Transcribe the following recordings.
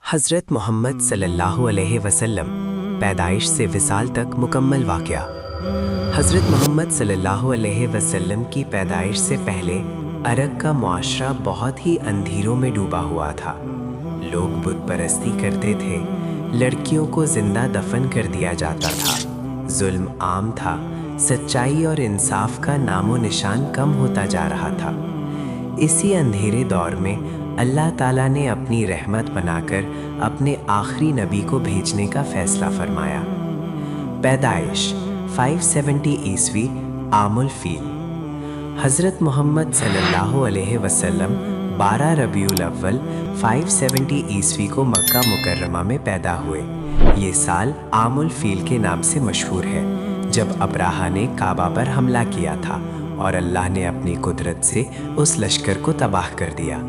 حضرت محمد صلی اللہ علیہ وسلم پیدائش سے وصال تک مکمل واقعہ۔ حضرت محمد صلی اللہ علیہ وسلم کی پیدائش سے پہلے عرب کا معاشرہ بہت ہی اندھیروں میں ڈوبا ہوا تھا۔ لوگ بت پرستی کرتے تھے، لڑکیوں کو زندہ دفن کر دیا جاتا تھا، ظلم عام تھا، سچائی اور انصاف کا نام و نشان کم ہوتا جا رہا تھا۔ اسی اندھیرے دور میں اللہ تعالیٰ نے اپنی رحمت بنا کر اپنے آخری نبی کو بھیجنے کا فیصلہ فرمایا۔ پیدائش 570 عیسوی عام الفیل۔ حضرت محمد صلی اللہ علیہ وسلم 12 ربیع الاول 570 عیسوی کو مکہ مکرمہ میں پیدا ہوئے۔ یہ سال عام الفیل کے نام سے مشہور ہے، جب ابراہہ نے کعبہ پر حملہ کیا تھا اور اللہ نے اپنی قدرت سے اس لشکر کو تباہ کر دیا۔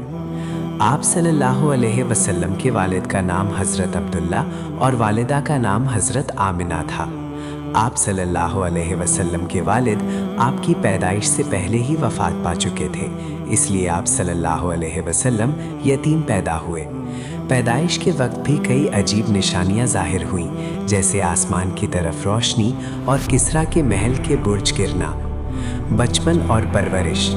آپ صلی اللہ علیہ وسلم کے والد کا نام حضرت عبداللہ اور والدہ کا نام حضرت آمنہ تھا۔ آپ صلی اللہ علیہ وسلم کے والد آپ کی پیدائش سے پہلے ہی وفات پا چکے تھے، اس لیے آپ صلی اللہ علیہ وسلم یتیم پیدا ہوئے۔ پیدائش کے وقت بھی کئی عجیب نشانیاں ظاہر ہوئیں، جیسے آسمان کی طرف روشنی اور کسریٰ کے محل کے برج گرنا۔ بچپن اور پرورش۔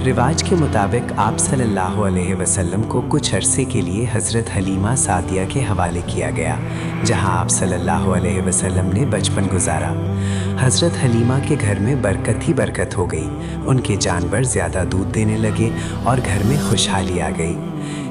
رواج کے مطابق آپ صلی اللہ علیہ وسلم کو کچھ عرصے کے لیے حضرت حلیمہ سعدیہ کے حوالے کیا گیا، جہاں آپ صلی اللہ علیہ وسلم نے بچپن گزارا۔ حضرت حلیمہ کے گھر میں برکت ہی برکت ہو گئی، ان کے جانور زیادہ دودھ دینے لگے اور گھر میں خوشحالی آ گئی۔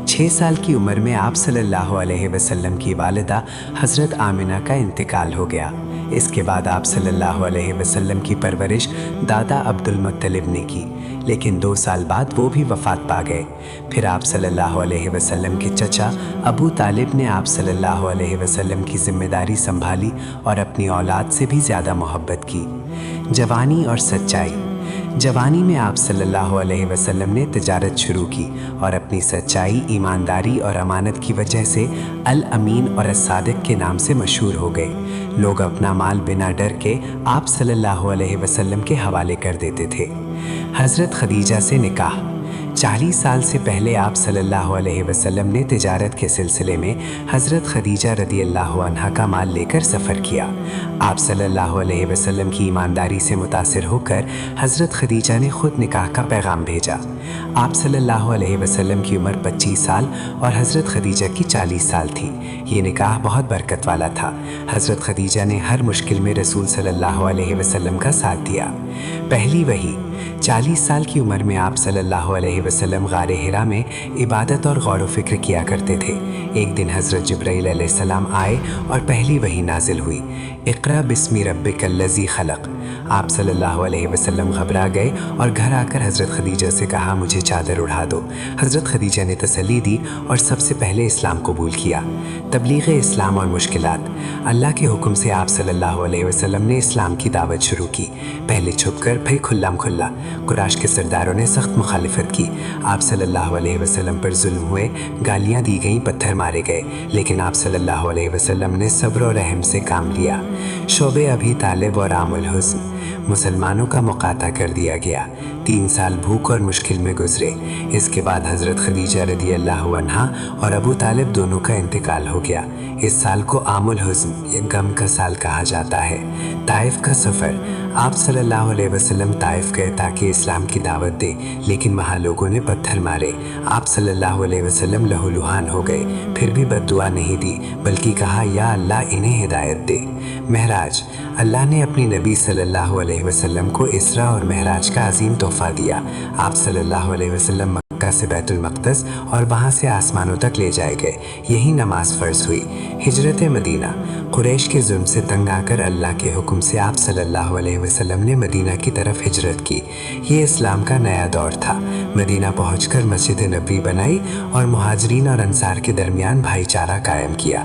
6 سال کی عمر میں آپ صلی اللہ علیہ وسلم کی والدہ حضرت آمنہ کا انتقال ہو گیا۔ اس کے بعد آپ صلی اللہ علیہ وسلم کی پرورش دادا عبد المطلب نے کی، لیکن 2 سال بعد وہ بھی وفات پا گئے۔ پھر آپ صلی اللہ علیہ وسلم کے چچا ابو طالب نے آپ صلی اللہ علیہ وسلم کی ذمہ داری سنبھالی اور اپنی اولاد سے بھی زیادہ محبت کی۔ جوانی اور سچائی۔ جوانی میں آپ صلی اللہ علیہ وسلم نے تجارت شروع کی اور اپنی سچائی، ایمانداری اور امانت کی وجہ سے الامین اور الصادق کے نام سے مشہور ہو گئے۔ لوگ اپنا مال بنا ڈر کے آپ صلی اللہ علیہ وسلم کے حوالے کر دیتے تھے۔ حضرت خدیجہ سے نکاح۔ 40 سال سے پہلے آپ صلی اللہ علیہ وسلم نے تجارت کے سلسلے میں حضرت خدیجہ رضی اللہ عنہا کا مال لے کر سفر کیا۔ آپ صلی اللہ علیہ وسلم کی ایمانداری سے متاثر ہو کر حضرت خدیجہ نے خود نکاح کا پیغام بھیجا۔ آپ صلی اللہ علیہ وسلم کی عمر 25 سال اور حضرت خدیجہ کی 40 سال تھی۔ یہ نکاح بہت برکت والا تھا۔ حضرت خدیجہ نے ہر مشکل میں رسول صلی اللہ علیہ وسلم کا ساتھ دیا۔ پہلی وحی۔ 40 سال کی عمر میں آپ صلی اللہ علیہ وسلم غار حرا میں عبادت اور غور و فکر کیا کرتے تھے۔ ایک دن حضرت جبرائیل علیہ السلام آئے اور پہلی وحی نازل ہوئی، اقرأ بسم ربک الذی خلق۔ آپ صلی اللہ علیہ وسلم گھبرا گئے اور گھر آ کر حضرت خدیجہ سے کہا، مجھے چادر اڑا دو۔ حضرت خدیجہ نے تسلی دی اور سب سے پہلے اسلام قبول کیا۔ تبلیغ اسلام اور مشکلات۔ اللہ کے حکم سے آپ صلی اللہ علیہ وسلم نے اسلام کی دعوت شروع کی، پہلے چھپ کر پھر کھلا کھلا۔ قریش کے سرداروں نے سخت مخالفت کی۔ آپ صلی اللہ علیہ وسلم پر ظلم ہوئے، گالیاں دی گئیں، پتھر مارے گئے، لیکن آپ صلی اللہ علیہ وسلم نے صبر و رحم سے کام لیا۔ شعب ابی طالب اور عام الحزن۔ مسلمانوں کا مقاطع کر دیا گیا۔ 3 سال بھوک اور مشکل میں گزرے۔ اس کے بعد حضرت خدیجہ رضی اللہ عنہا اور ابو طالب دونوں کا انتقال ہو گیا۔ اس سال کو عام الحزن یا غم کا سال کہا جاتا ہے۔ طائف کا سفر۔ آپ صلی اللہ علیہ وسلم طائف گئے تاکہ اسلام کی دعوت دے، لیکن وہاں لوگوں نے پتھر مارے۔ آپ صلی اللہ علیہ وسلم لہولہان ہو گئے، پھر بھی بد دعا نہیں دی، بلکہ کہا، یا اللہ انہیں ہدایت دے۔ معراج۔ اللہ نے اپنی نبی صلی اللہ علیہ وسلم کو اسراء اور معراج کا عظیم تحفہ دیا۔ آپ صلی اللہ علیہ وسلم مکہ سے بیت المقدس اور وہاں سے آسمانوں تک لے جائے گئے، یہی نماز فرض ہوئی۔ ہجرت مدینہ۔ قریش کے ظلم سے تنگ آ کر اللہ کے حکم سے آپ صلی اللہ علیہ وسلم نے مدینہ کی طرف ہجرت کی۔ یہ اسلام کا نیا دور تھا۔ مدینہ پہنچ کر مسجد نبوی بنائی اور مہاجرین اور انصار کے درمیان بھائی چارہ قائم کیا۔